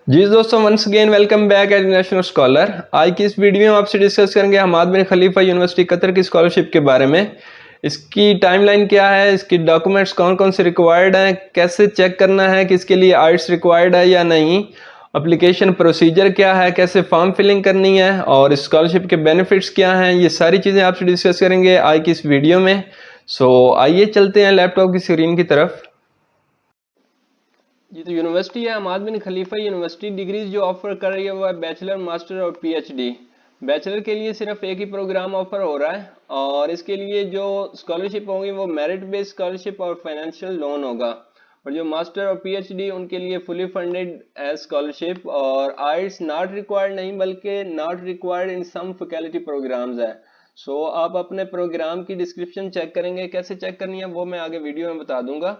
जी दोस्तों, once again welcome back at International Scholar. आज की इस वीडियो में आपसे डिस्कस करेंगे Hamad Bin Khalifa University Qatar की स्कॉलरशिप के बारे में। इसकी टाइमलाइन क्या है, इसकी डॉक्यूमेंट्स कौन कौन से रिक्वायर्ड हैं, कैसे चेक करना है कि इसके लिए आइट्स रिक्वायर्ड है या नहीं, एप्लीकेशन प्रोसीजर क्या है, कैसे फॉर्म फिलिंग करनी है और स्कॉलरशिप के बेनिफिट्स क्या हैं, ये सारी चीज़ें आपसे डिस्कस करेंगे आज की इस वीडियो में। सो आइए चलते हैं लैपटॉप की स्क्रीन की तरफ। जी तो यूनिवर्सिटी है Hammad Bin Khalifa university. Degrees जो ऑफर कर रही है वो है बैचलर, मास्टर और पीएचडी। बैचलर के लिए सिर्फ एक ही प्रोग्राम ऑफर हो रहा है और इसके लिए जो स्कॉलरशिप होगी वो मेरिट बेस्ड स्कॉलरशिप और फाइनेंशियल लोन होगा। और जो मास्टर और पीएचडी उनके लिए फुली फंडेड एज स्कॉलरशिप और आइट्स नॉट रिक्वायर्ड नहीं बल्कि not required in some faculty programs है। सो आप अपने प्रोग्राम की डिस्क्रिप्शन चेक करेंगे, कैसे चेक करनी है वो मैं आगे वीडियो में बता दूंगा।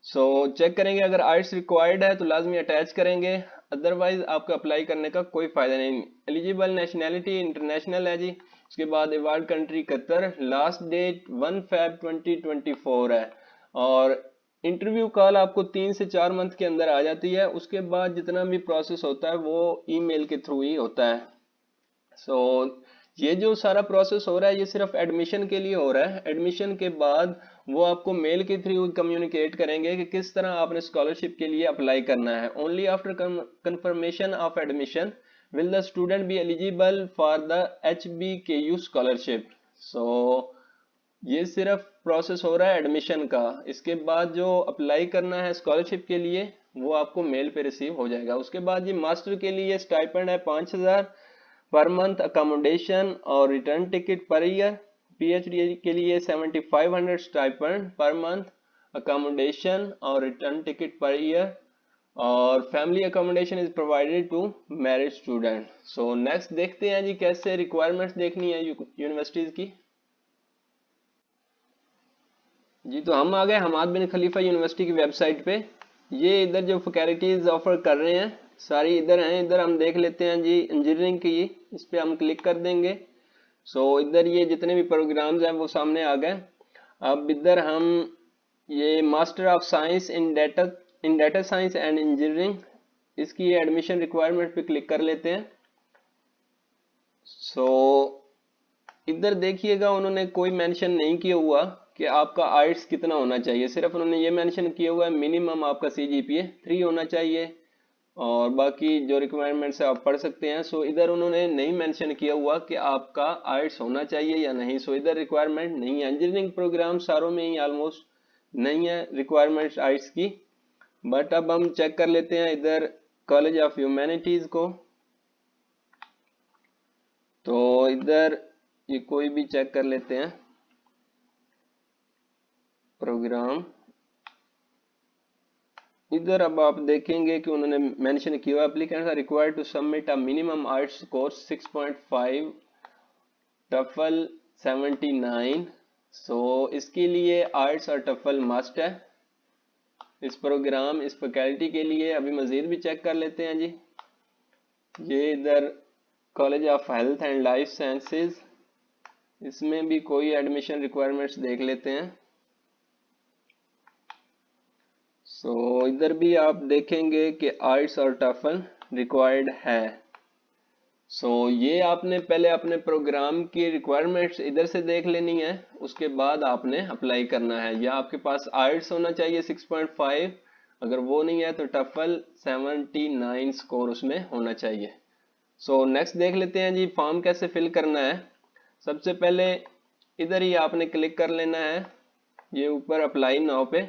चेक करेंगे, अगर आइट्स रिक्वायर्ड है तो लाजमी अटैच करेंगे, अदरवाइज आपको अप्लाई करने का कोई फायदा नहीं। एलिजिबल नेशनैलिटी इंटरनेशनल है जी। उसके बाद award country Qatar, last date 1 Feb 2024 है और इंटरव्यू कॉल आपको 3 से 4 मंथ के अंदर आ जाती है। उसके बाद जितना भी प्रोसेस होता है वो ईमेल के थ्रू ही होता है। सो ये जो सारा प्रोसेस हो रहा है ये सिर्फ एडमिशन के लिए हो रहा है। एडमिशन के बाद वो आपको मेल के थ्रू कम्युनिकेट करेंगे कि किस तरह आपने स्कॉलरशिप के लिए अप्लाई करना है। Only after confirmation of admission will the student be eligible for the HBKU scholarship. So ये सिर्फ प्रोसेस हो रहा है एडमिशन का। इसके बाद जो अप्लाई करना है स्कॉलरशिप के लिए वो आपको मेल पे रिसीव हो जाएगा। उसके बाद ये मास्टर के लिए स्टाइपेंड है 5,000 पर मंथ, अकोमोडेशन और return ticket per year. PhD के लिए 7500 स्टाइपेंड पर मंथ, अकोमोडेशन और रिटर्न टिकट पर ईयर और family accommodation is provided to married student. So next देखते हैं जी कैसे रिक्वायरमेंट्स देखनी है यूनिवर्सिटीज की। जी तो हम आ गए हमाद बिन खलीफा यूनिवर्सिटी की वेबसाइट पे। ये इधर जो फैकल्टीज ऑफर कर रहे हैं सारी इधर हैं। इधर हम देख लेते हैं जी इंजीनियरिंग की, इस पे हम क्लिक कर देंगे। इधर ये जितने भी प्रोग्राम्स हैं वो सामने आ गए। अब इधर हम ये master of science in data science and engineering, इसकी एडमिशन रिक्वायरमेंट पे क्लिक कर लेते हैं। इधर देखिएगा उन्होंने कोई मेंशन नहीं किया हुआ कि आपका आइट्स कितना होना चाहिए, सिर्फ उन्होंने ये मेंशन किया हुआ है मिनिमम आपका CGPA 3 होना चाहिए और बाकी जो रिक्वायरमेंट्स है आप पढ़ सकते हैं। इधर उन्होंने नहीं मेंशन किया हुआ कि आपका आइट्स होना चाहिए या नहीं। इधर रिक्वायरमेंट नहीं है। इंजीनियरिंग प्रोग्राम सारों में ही ऑलमोस्ट नहीं है रिक्वायरमेंट्स आइट्स की। बट अब हम चेक कर लेते हैं इधर कॉलेज ऑफ ह्यूमैनिटीज को। तो इधर ये कोई भी चेक कर लेते हैं प्रोग्राम। इधर अब आप देखेंगे कि उन्होंने मेंशन किया हुआ applicants are required to submit a minimum arts score 6.5, TOEFL 79। इसके लिए आर्ट्स और टफल मस्ट है इस प्रोग्राम इस फैकल्टी के लिए। अभी मजीद भी चेक कर लेते हैं जी। ये इधर college of health and life sciences, इसमें भी कोई एडमिशन रिक्वायरमेंट्स देख लेते हैं। इधर भी आप देखेंगे कि आइट्स और टफल रिक्वायर्ड है। ये आपने पहले अपने प्रोग्राम की रिक्वायरमेंट्स इधर से देख लेनी है, उसके बाद आपने अप्लाई करना है। या आपके पास आइट्स होना चाहिए 6.5, अगर वो नहीं है तो टफल 79 स्कोर उसमें होना चाहिए। नेक्स्ट देख लेते हैं जी फॉर्म कैसे फिल करना है। सबसे पहले इधर ही आपने क्लिक कर लेना है, ये ऊपर अप्लाई नाउ पे।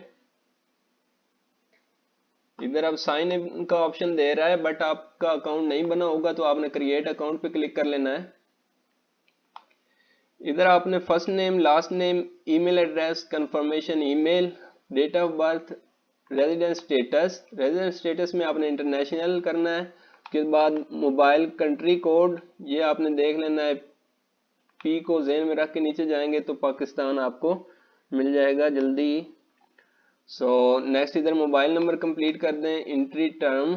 इधर अब साइन इन का ऑप्शन दे रहा है बट आपका अकाउंट नहीं बना होगा तो आपने क्रिएट अकाउंट पे क्लिक कर लेना है। इधर आपने first name, last name, email address, confirmation email, date of birth, residence status में आपने इंटरनेशनल करना है। उसके बाद मोबाइल कंट्री कोड ये आपने देख लेना है। पी को जेन में रख के नीचे जाएंगे तो पाकिस्तान आपको मिल जाएगा जल्दी। नेक्स्ट इधर मोबाइल नंबर कंप्लीट कर दें। Entry term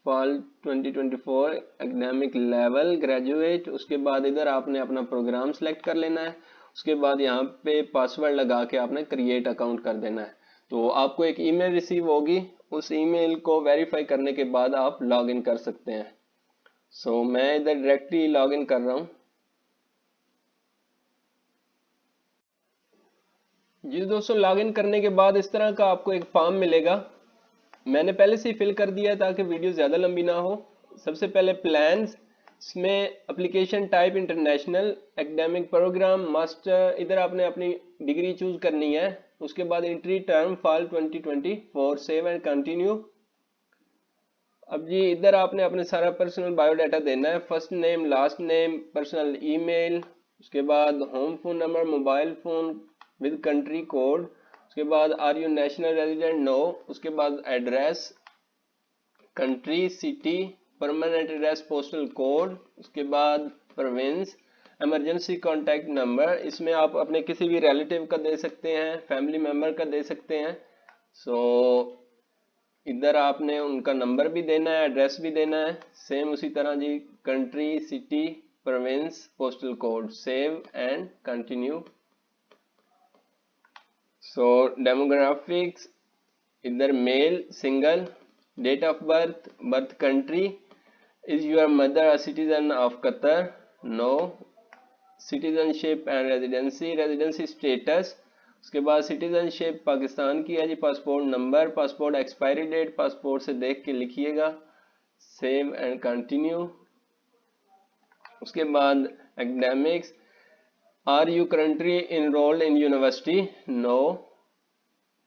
fall 2024, academic level graduate. उसके बाद इधर आपने अपना प्रोग्राम सेलेक्ट कर लेना है। उसके बाद यहाँ पे पासवर्ड लगा के आपने क्रिएट अकाउंट कर देना है। तो आपको एक ईमेल रिसीव होगी, उस ईमेल को वेरीफाई करने के बाद आप लॉगिन कर सकते हैं। सो मैं इधर डायरेक्टली लॉगिन कर रहा हूँ। जी दोस्तों, लॉगिन करने के बाद इस तरह का आपको एक फॉर्म मिलेगा। मैंने पहले से ही फिल कर दिया ताकि वीडियो ज़्यादा लंबी ना हो। सबसे पहले प्लान्स, इसमें application type international, academic program, master, इधर आपने अपनी डिग्री चूज करनी है। उसके बाद entry term fall 2024, save and continue. अब जी इधर आपने अपने सारा पर्सनल बायोडाटा देना है, first name, last name, personal email, उसके बाद home phone number, mobile phone with country code, उसके बाद are you national resident, no, उसके बाद address, country, city, permanent address, postal code, उसके बाद प्रोविंस, इमरजेंसी कॉन्टैक्ट नंबर, इसमें आप अपने किसी भी रिलेटिव का दे सकते हैं, फैमिली मेम्बर का दे सकते हैं। सो इधर आपने उनका नंबर भी देना है, एड्रेस भी देना है, सेम उसी तरह जी, country, city, province, postal code, save and continue. So demographics, इधर male, single, date of birth, birth country, is your mother a citizen of Qatar, no, citizenship and residency, residency status, उसके बाद citizenship Pakistan की है जी, passport number, passport expiry date passport से देख के लिखिएगा, सेव एंड कंटिन्यू। उसके बाद academics, are you currently enrolled in university, no.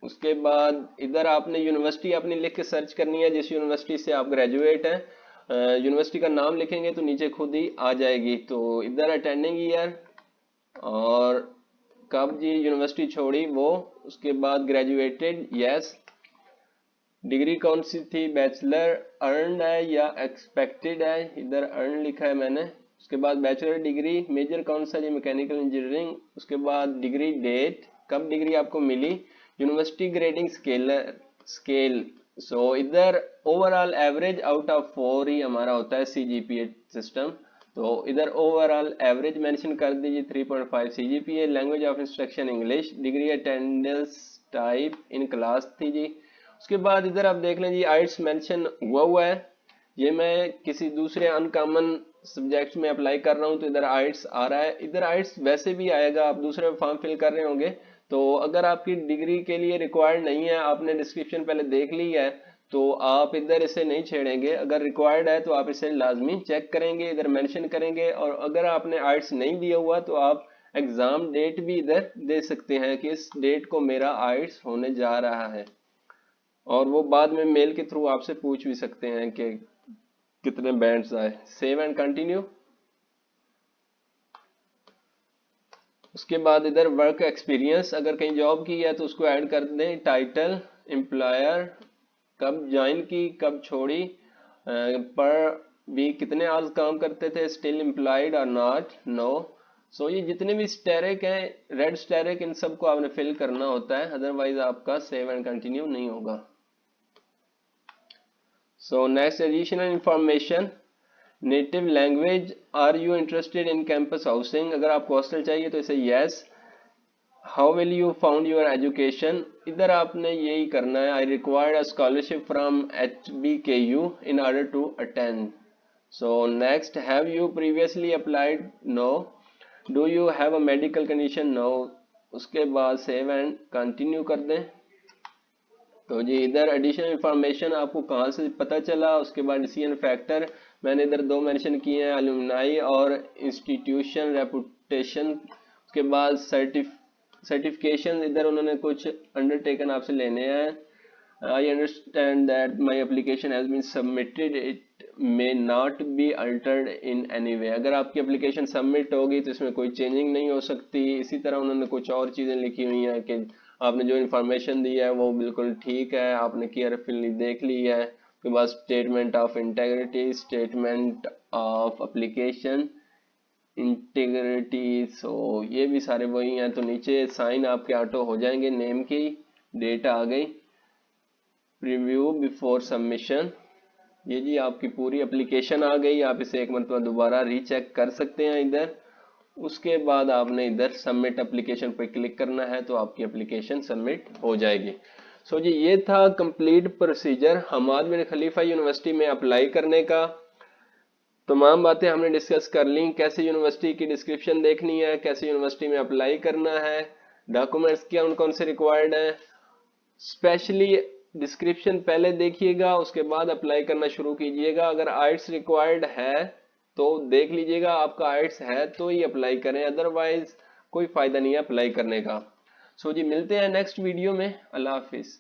उसके बाद इधर आपने यूनिवर्सिटी अपनी लिख के सर्च करनी है, जिस यूनिवर्सिटी से आप ग्रेजुएट हैं। यूनिवर्सिटी का नाम लिखेंगे तो नीचे खुद ही आ जाएगी। तो इधर अटेंडिंग ईयर और कब जी यूनिवर्सिटी छोड़ी वो, उसके बाद ग्रेजुएटेड, यस, डिग्री कौन सी थी, बैचलर, अर्नड है या एक्सपेक्टेड है, इधर अर्न लिखा है मैंने। उसके बाद बैचलर डिग्री, मेजर कौन सा जी, मैकेनिकल इंजीनियरिंग। उसके बाद डिग्री डेट, कब डिग्री आपको मिली, यूनिवर्सिटी ग्रेडिंग स्केल। सो इधर ओवरऑल एवरेज आउट ऑफ 4 ही हमारा होता है CGPA सिस्टम। तो इधर ओवरऑल एवरेज मेंशन कर दीजिए 3.5 CGPA। Language of instruction English, degree attendance type in class थी जी। उसके बाद इधर आप देख लें जी, आइट्स मेंशन हुआ है। ये मैं किसी दूसरे अनकॉमन सब्जेक्ट में अप्लाई कर रहा हूँ तो इधर आइट्स आ रहा है। इधर आइट्स वैसे भी आएगा, आप दूसरे फॉर्म फिल कर रहे होंगे। तो अगर आपकी डिग्री के लिए रिक्वायर्ड नहीं है, आपने डिस्क्रिप्शन पहले देख ली है, तो आप इधर इसे नहीं छेड़ेंगे। अगर रिक्वायर्ड है तो आप इसे लाजमी चेक करेंगे, इधर मेंशन करेंगे। और अगर आपने आइट्स नहीं दिया हुआ तो आप एग्जाम डेट भी इधर दे सकते हैं कि इस डेट को मेरा आइट्स होने जा रहा है। और वो बाद में मेल के थ्रू आपसे पूछ भी सकते हैं कि कितने बैंड्स आए। Save and continue. उसके बाद इधर वर्क एक्सपीरियंस, अगर कहीं जॉब की है तो उसको ऐड कर दें। टाइटल, एम्प्लॉयर, कब ज्वाइन की, कब छोड़ी, पर वीक कितने आवर्स काम करते थे, स्टिल एम्प्लॉयड और नॉट, नो। सो ये जितने भी स्टेरिक हैं, रेड स्टेरिक, इन सबको आपने फिल करना होता है, अदरवाइज आपका सेव एंड कंटिन्यू नहीं होगा। So next additional information, native language, are you interested in campus housing, अगर आपको हॉस्टल चाहिए तो इसे yes. How will you found your education, इधर आपने यही करना है, I required a scholarship from HBKU in order to attend. So next, have you previously applied, no. Do you have a medical condition, no. उसके बाद save and continue कर दें। तो जी इधर एडिशनल इंफॉर्मेशन आपको कहाँ से पता चला, उसके बाद डिसीजन फैक्टर मैंने इधर 2 मेंशन किए हैं, अलुमनाई और इंस्टीट्यूशन रेपुटेशन। उसके बाद सर्टिफिकेशन, इधर उन्होंने कुछ अंडरटेकन आपसे लेने हैं। I understand that my application has been submitted, it may not be altered in any way, अगर आपकी एप्लीकेशन सबमिट होगी तो इसमें कोई चेंजिंग नहीं हो सकती। इसी तरह उन्होंने कुछ और चीज़ें लिखी हुई हैं कि आपने जो इन्फॉर्मेशन दी है वो बिल्कुल ठीक है, आपने केयरफुली देख ली है। उसके बाद statement of integrity, statement of application integrity, so ये भी सारे वही हैं। तो नीचे साइन आपके ऑटो हो जाएंगे, नेम की डेट आ गई, प्रीव्यू बिफोर सबमिशन, ये जी आपकी पूरी एप्लीकेशन आ गई। आप इसे एक मरतबा दोबारा रीचेक कर सकते हैं इधर। उसके बाद आपने इधर सबमिट एप्लीकेशन पर क्लिक करना है तो आपकी एप्लीकेशन सबमिट हो जाएगी। सो जी ये था complete procedure Hammad Bin Khalifa university में अप्लाई करने का। तमाम बातें हमने डिस्कस कर ली, कैसे यूनिवर्सिटी की डिस्क्रिप्शन देखनी है, कैसे यूनिवर्सिटी में अप्लाई करना है, डॉक्यूमेंट्स क्या कौन कौन से रिक्वायर्ड हैं। स्पेशली डिस्क्रिप्शन पहले देखिएगा, उसके बाद अप्लाई करना शुरू कीजिएगा। अगर आइट्स रिक्वायर्ड है तो देख लीजिएगा, आपका आइट्स है तो ही अप्लाई करें, अदरवाइज कोई फायदा नहीं है अप्लाई करने का। सो जी मिलते हैं नेक्स्ट वीडियो में। अल्लाह हाफिज।